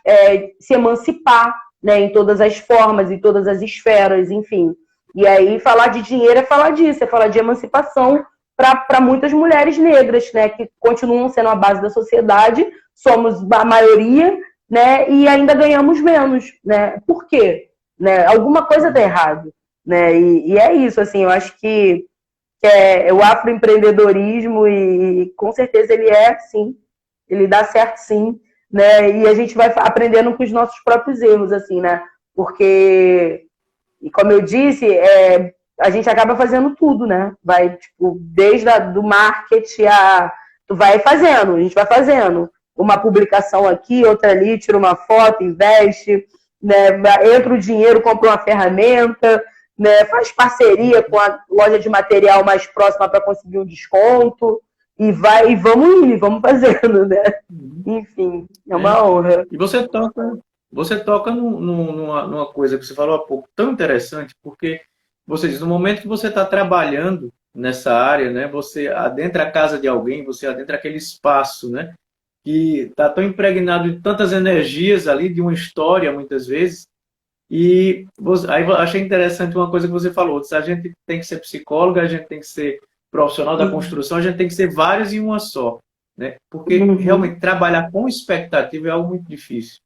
se emancipar, né, em todas as formas, em todas as esferas, enfim. E aí falar de dinheiro é falar disso, é falar de emancipação para muitas mulheres negras, né, que continuam sendo a base da sociedade, somos a maioria, né, e ainda ganhamos menos, né? Por quê? Né? Alguma coisa está errado, né? E é isso, assim, eu acho que o afroempreendedorismo e com certeza ele sim, ele dá certo sim, né? E a gente vai aprendendo com os nossos próprios erros, assim, né? Porque, e como eu disse, a gente acaba fazendo tudo, né? Vai, tipo, desde do marketing tu vai fazendo, a gente vai fazendo uma publicação aqui, outra ali, tira uma foto, investe, né? Entra o dinheiro, compra uma ferramenta, né, faz parceria com a loja de material mais próxima para conseguir um desconto e vamos indo, vamos fazendo, né? Enfim, é uma honra. E você toca numa coisa que você falou há pouco, tão interessante, porque você diz, no momento que você está trabalhando nessa área, né, você adentra a casa de alguém, você adentra aquele espaço, né, que está tão impregnado de tantas energias ali, de uma história, muitas vezes. E aí eu achei interessante uma coisa que você falou, a gente tem que ser psicóloga, a gente tem que ser profissional da construção, a gente tem que ser vários em uma só, né? Porque realmente trabalhar com expectativa é algo muito difícil.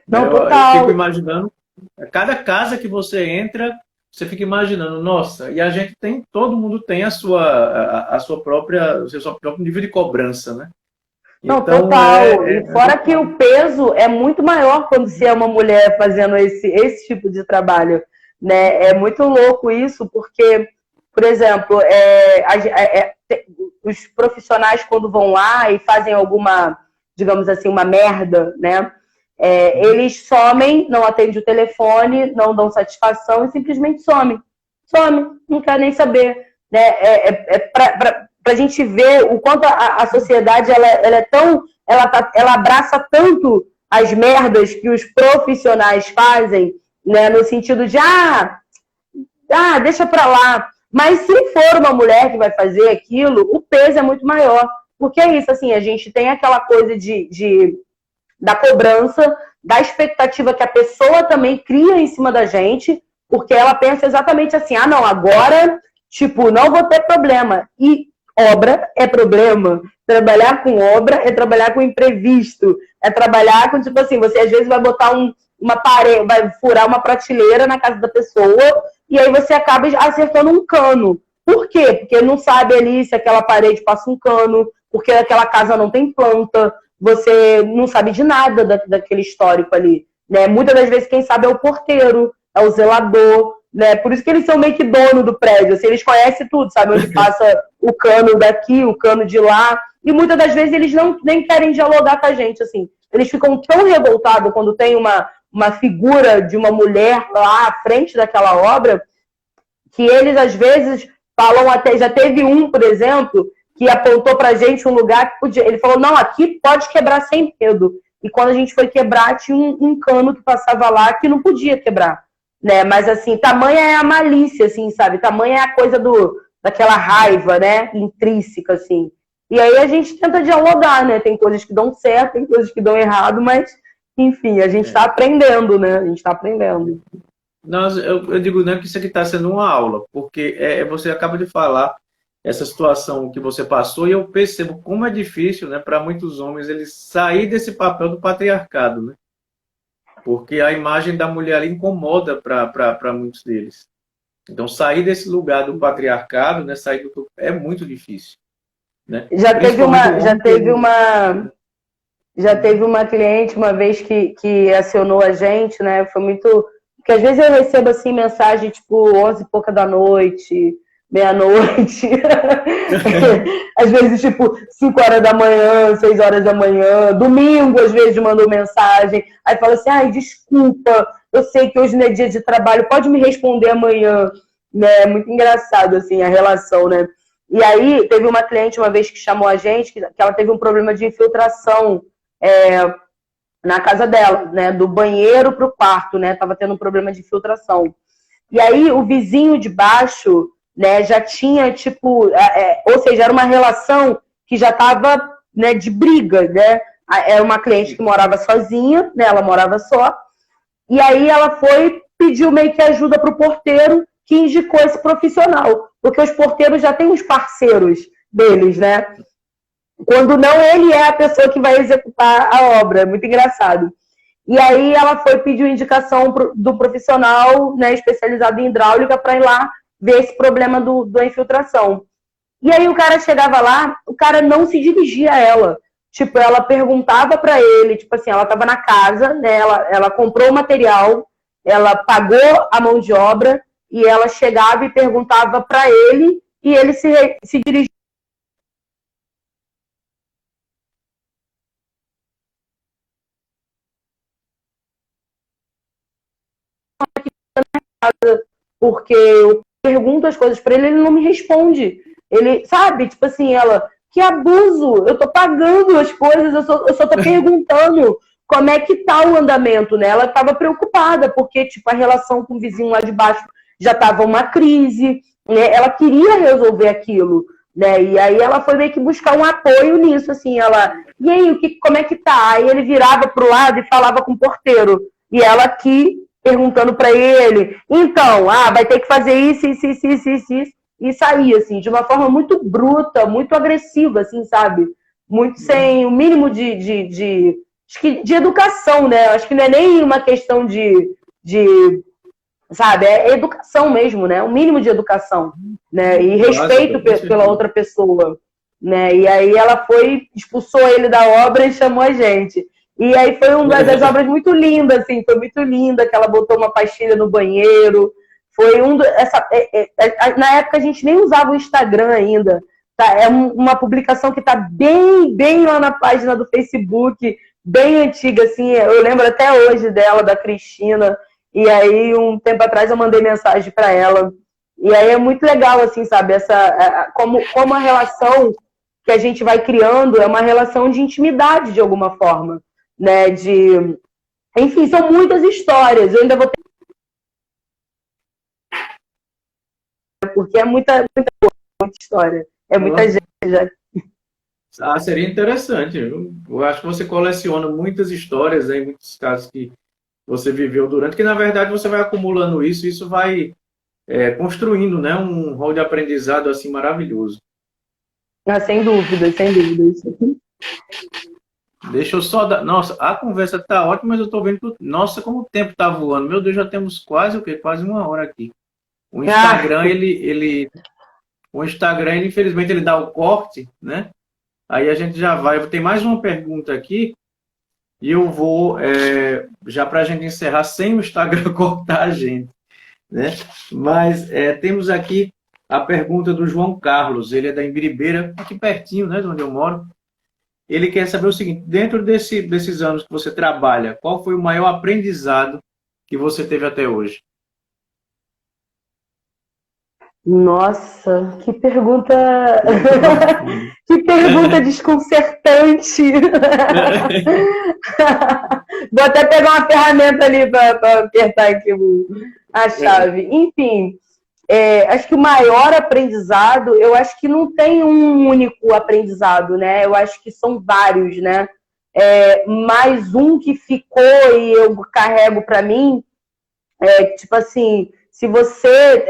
Não, eu fico imaginando, a cada casa que você entra, você fica imaginando, nossa, e a gente tem, todo mundo tem o seu próprio nível de cobrança, né? Não, então, total. E fora que o peso é muito maior quando se é uma mulher fazendo esse tipo de trabalho, né? É muito louco isso, porque, por exemplo, os profissionais quando vão lá e fazem alguma, digamos assim, uma merda, né? Eles somem, não atendem o telefone, não dão satisfação e simplesmente somem. Somem, não quer nem saber, né? Para a gente ver o quanto a sociedade ela abraça tanto as merdas que os profissionais fazem, né, no sentido de deixa para lá. Mas se for uma mulher que vai fazer aquilo, o peso é muito maior. Porque é isso, assim, a gente tem aquela coisa da cobrança, da expectativa que a pessoa também cria em cima da gente, porque ela pensa exatamente assim, não, agora, tipo, não vou ter problema. E obra é problema. Trabalhar com obra é trabalhar com imprevisto. É trabalhar com, tipo assim, você às vezes vai botar uma parede, vai furar uma prateleira na casa da pessoa e aí você acaba acertando um cano. Por quê? Porque não sabe ali se aquela parede passa um cano, porque aquela casa não tem planta, você não sabe de nada daquele histórico ali. Né? Muitas das vezes quem sabe é o porteiro, é o zelador, né? Por isso que eles são meio que dono do prédio, assim, eles conhecem tudo, sabe? Onde passa o cano daqui, o cano de lá, e muitas das vezes eles nem querem dialogar com a gente, assim. Eles ficam tão revoltados quando tem uma figura de uma mulher lá à frente daquela obra, que eles às vezes falam até, já teve um, por exemplo, que apontou pra gente um lugar que podia, ele falou, não, aqui pode quebrar sem medo. E quando a gente foi quebrar, tinha um cano que passava lá que não podia quebrar. Né? Mas, assim, tamanha é a malícia, assim, sabe? Tamanha é a coisa daquela raiva, né? Intrínseca, assim. E aí a gente tenta dialogar, né? Tem coisas que dão certo, tem coisas que dão errado, mas, enfim, a gente está aprendendo, né? A gente está aprendendo. Eu digo, né, que isso aqui está sendo uma aula, porque você acaba de falar essa situação que você passou, e eu percebo como é difícil, né, para muitos homens eles sair desse papel do patriarcado, né? Porque a imagem da mulher ali incomoda para muitos deles. Então, sair desse lugar do patriarcado, né, é muito difícil, né? Já teve uma cliente uma vez que acionou a gente, né? Foi muito. Porque às vezes eu recebo assim mensagem tipo 11 e pouca da noite, meia-noite, às vezes tipo 5 horas da manhã, 6 horas da manhã, domingo às vezes mandou mensagem, aí fala assim, ai, desculpa, eu sei que hoje não é dia de trabalho, pode me responder amanhã, né? Muito engraçado assim a relação, né? E aí teve uma cliente uma vez que chamou a gente, que ela teve um problema de infiltração na casa dela, né? Do banheiro para o quarto, né? Tava tendo um problema de infiltração. E aí o vizinho de baixo, né, já tinha, tipo, ou seja, era uma relação que já estava, né, de briga, né? Era uma cliente que morava sozinha, né? Ela morava só. E aí ela pediu meio que ajuda para o porteiro que indicou esse profissional. Porque os porteiros já têm os parceiros deles, né? Quando não, ele é a pessoa que vai executar a obra. É muito engraçado. E aí ela pediu indicação do profissional, né, especializado em hidráulica para ir lá ver esse problema da infiltração. E aí o cara chegava lá, o cara não se dirigia a ela. Tipo, ela perguntava para ele, tipo assim, ela estava na casa, né, ela comprou o material, ela pagou a mão de obra e ela chegava e perguntava para ele e ele se dirigia. Porque eu pergunto as coisas para ele, ele não me responde. Ele, sabe, tipo assim, ela, que abuso, eu tô pagando as coisas, eu só tô perguntando como é que tá o andamento, né? Ela tava preocupada, porque, tipo, a relação com o vizinho lá de baixo já tava uma crise, né? Ela queria resolver aquilo, né? E aí ela foi meio que buscar um apoio nisso, assim, ela, e aí, como é que tá? Aí ele virava pro lado e falava com o porteiro, e ela aqui perguntando para ele, então, vai ter que fazer isso, e sair, assim, de uma forma muito bruta, muito agressiva, assim, sabe? Muito sem o mínimo de educação, né? Acho que não é nem uma questão sabe, é educação mesmo, né? Um mínimo de educação, né? E respeito pela outra pessoa, né? E aí ela expulsou ele da obra e chamou a gente. E aí foi uma das obras muito lindas, assim, foi muito linda, que ela botou uma pastilha no banheiro. Foi na época a gente nem usava o Instagram ainda. Tá? É uma publicação que está bem, bem lá na página do Facebook, bem antiga, assim. Eu lembro até hoje dela, da Cristina. E aí, um tempo atrás, eu mandei mensagem para ela. E aí é muito legal, assim, sabe? Como a relação que a gente vai criando é uma relação de intimidade, de alguma forma. Né, enfim, são muitas histórias. Eu ainda vou ter, porque é muita história, é muita gente já. Seria interessante. Eu acho que você coleciona muitas histórias aí, muitos casos que você viveu durante, que na verdade você vai acumulando isso vai construindo, né, um rol de aprendizado assim maravilhoso. Sem dúvida, sem dúvida. Deixa eu só dar... Nossa, a conversa tá ótima, mas eu tô vendo que... Nossa, como o tempo tá voando. Meu Deus, já temos quase 1 hora aqui. O Instagram, O Instagram, infelizmente, ele dá o corte, né? Aí a gente já vai... Tem mais uma pergunta aqui e eu vou, já para a gente encerrar, sem o Instagram cortar a gente, né? Mas temos aqui a pergunta do João Carlos. Ele é da Imbiribeira, aqui pertinho, né, de onde eu moro. Ele quer saber o seguinte, dentro desses anos que você trabalha, qual foi o maior aprendizado que você teve até hoje? Nossa, que pergunta que pergunta desconcertante. Vou até pegar uma ferramenta ali para apertar aqui a chave. Enfim, acho que o maior aprendizado, eu acho que não tem um único aprendizado, né? Eu acho que são vários, né? Mais um que ficou e eu carrego para mim, tipo assim, se você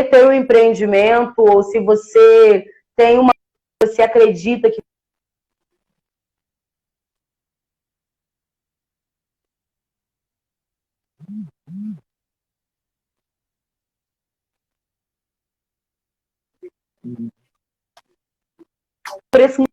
tem um empreendimento ou se você tem você acredita que o preço não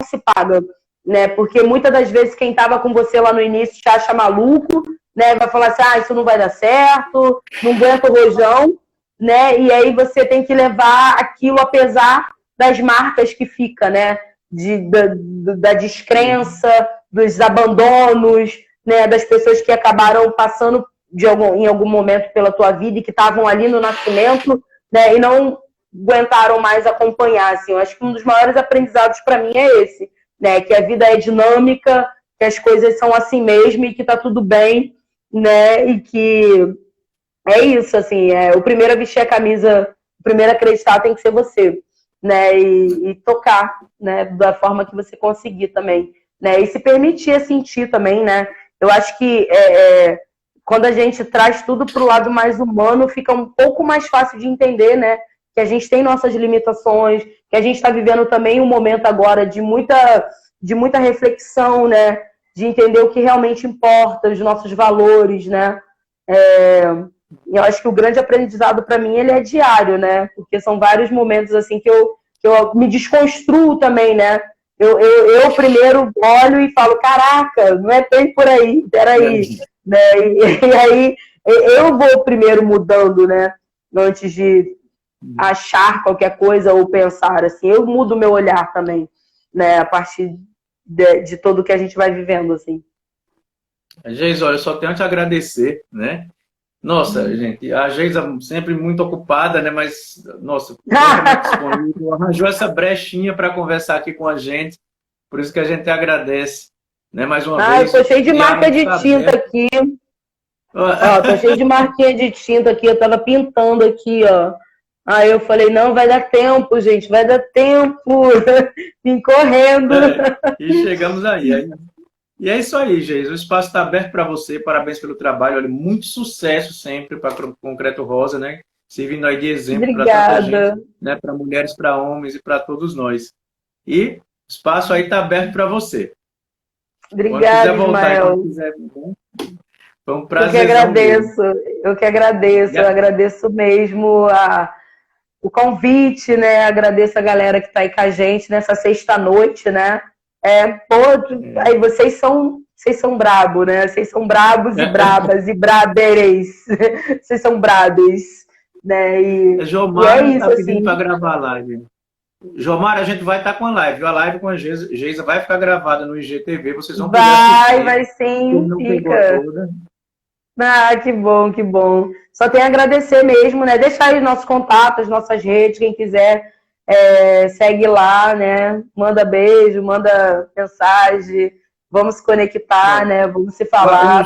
se paga, né? Porque muitas das vezes quem estava com você lá no início te acha maluco, né? Vai falar assim, isso não vai dar certo, não aguenta o rojão, né? E aí você tem que levar aquilo apesar das marcas que fica, né? Da descrença, dos abandonos, né? Das pessoas que acabaram passando em algum momento pela tua vida e que estavam ali no nascimento, né? E não aguentaram mais acompanhar. Assim. Eu acho que um dos maiores aprendizados para mim é esse, né? Que a vida é dinâmica, que as coisas são assim mesmo e que tá tudo bem, né? E que é isso, assim, o primeiro a vestir a camisa, o primeiro a acreditar tem que ser você, né? E tocar, né? Da forma que você conseguir também, né? E se permitir sentir também, né? Eu acho que quando a gente traz tudo para o lado mais humano, fica um pouco mais fácil de entender, né? Que a gente tem nossas limitações, que a gente está vivendo também um momento agora de muita reflexão, né? De entender o que realmente importa, os nossos valores, né? Eu acho que o grande aprendizado para mim ele é diário, né? Porque são vários momentos assim que eu me desconstruo também, né? Eu primeiro olho e falo, caraca, não é bem por aí, peraí. Né? E aí eu vou primeiro mudando, né? Antes de achar qualquer coisa ou pensar, assim. Eu mudo o meu olhar também, né? A partir de tudo que a gente vai vivendo, assim. Geisa, olha, eu só tenho a te agradecer, né? Nossa, gente, a Geisa sempre muito ocupada, né? Mas, nossa, totalmente disponível, arranjou essa brechinha para conversar aqui com a gente, por isso que a gente agradece, né? Mais uma vez. Eu tô cheio de marca de tinta aqui. Ó, tô cheio de marquinha de tinta aqui, eu tava pintando aqui, ó. Aí eu falei, não, vai dar tempo, gente, vai dar tempo. Vim correndo. E chegamos aí. E é isso aí, Geisa. O espaço está aberto para você. Parabéns pelo trabalho. Olha, muito sucesso sempre para o Concreto Rosa, né? Servindo aí de exemplo para tanta gente, né? Para mulheres, para homens e para todos nós. E o espaço aí está aberto para você. Obrigada, Ismael. Foi um prazer. Eu que agradeço. Eu agradeço mesmo o convite, né? Agradeço a galera que está aí com a gente nessa sexta-noite, né? Aí vocês são brabos, né? Vocês são brabos e brabas e braberes. Vocês são brabos, né? Jomar está pedindo para gravar a live. Jomar, a gente vai estar com a live. A live com a Geisa vai ficar gravada no IGTV. Vocês vão poder assistir. Vai sim, fica. Que bom, que bom. Só tenho a agradecer mesmo, né? Deixar aí os nossos contatos, nossas redes, quem quiser. Segue lá, né? Manda beijo, manda mensagem, vamos se conectar, né? Vamos se falar.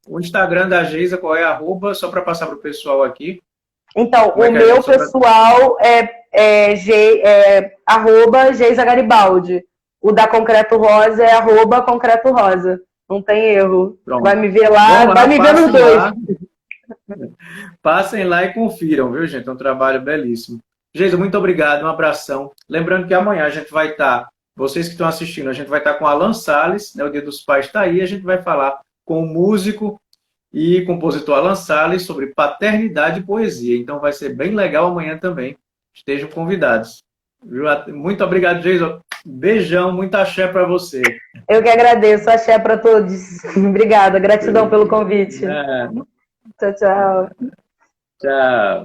O Instagram da Geisa, qual é? @ só para passar para o pessoal aqui. Então, o meu pessoal é @Geisa Garibaldi. O da Concreto Rosa é @Concreto Rosa. Não tem erro. Pronto. Vai me ver lá, vai me ver nos dois. Passem lá e confiram, viu, gente? É um trabalho belíssimo. Geisa, muito obrigado, um abração. Lembrando que amanhã a gente vai estar, vocês que estão assistindo, a gente vai estar com Alan Salles, né, o Dia dos Pais está aí, a gente vai falar com o músico e compositor Alan Salles sobre paternidade e poesia. Então vai ser bem legal amanhã também. Estejam convidados. Muito obrigado, Geisa. Beijão, muito axé para você. Eu que agradeço, axé para todos. Obrigada, gratidão pelo convite. Tchau, tchau. Tchau.